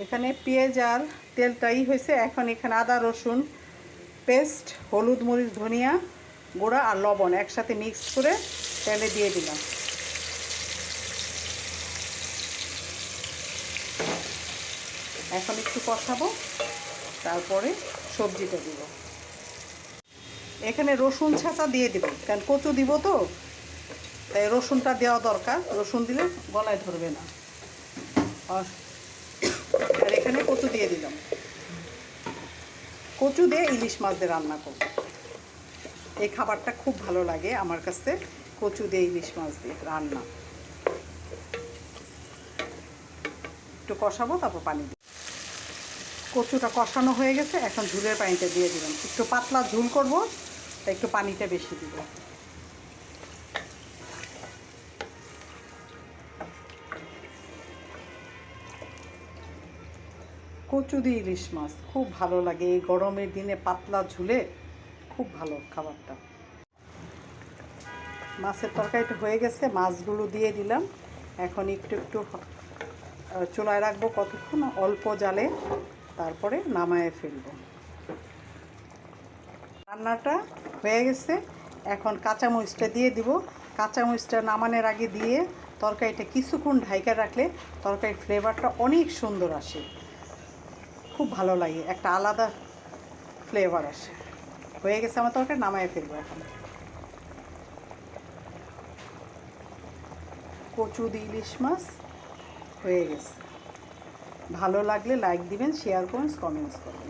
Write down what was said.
এখানে পেঁয়াজ আর তেলটাই হয়েছে। এখন এখানে আদা রসুন পেস্ট, হলুদ মরিচ ধনিয়া গুঁড়া আর লবণ একসাথে মিক্স করে তেলে দিয়ে দিলাম। এখন একটু কষাবো, তারপরে সবজিটা দিব। এখানে রসুন ছাঁচা দিয়ে দিব, কারণ কচু দিব তো, তাই রসুনটা দেওয়া দরকার। রসুন দিলে গলায় ধরবে না। আর এখানে কচু দিয়ে দিলাম। কচু দিয়ে ইলিশ মাছ দিয়ে রান্না করব। এই খাবারটা খুব ভালো লাগে আমার কাছে, কচু দিয়ে ইলিশ মাছ দিয়ে রান্না। একটু কষাবো, তারপর পানি দিব। কচুটা কষানো হয়ে গেছে, এখন ঝুলের পানিটা দিয়ে দিলাম। একটু পাতলা ঝুল করব, তাই একটু পানিটা বেশি দিব। কচু দিয়ে ইলিশ মাছ খুব ভালো লাগে এই গরমের দিনে, পাতলা ঝুলে খুব ভালো খাবারটা। মাছের তরকারিটা হয়ে গেছে, মাছগুলো দিয়ে দিলাম। এখন একটু একটু চুলায় রাখবো কতক্ষণ, অল্প জালে, তারপরে নামায়ে ফেলবো। রান্নাটা হয়ে গেছে, এখন কাঁচামরিচটা দিয়ে দিব। কাঁচামরিচটা নামানোর আগে দিয়ে তরকারিটা কিছুক্ষণ ঢাইকা রাখলে তরকারির ফ্লেভারটা অনেক সুন্দর আসে, খুব ভালো লাগে, একটা আলাদা ফ্লেভার আসে। হয়ে গেছে আমার তরকারি, নামায়ে ফেলবো এখন। কচু দিয়ে ইলিশ মাছ হয়ে গেছে। ভালো লাগলে লাইক দিবেন, শেয়ার করুন, কমেন্টস করবেন।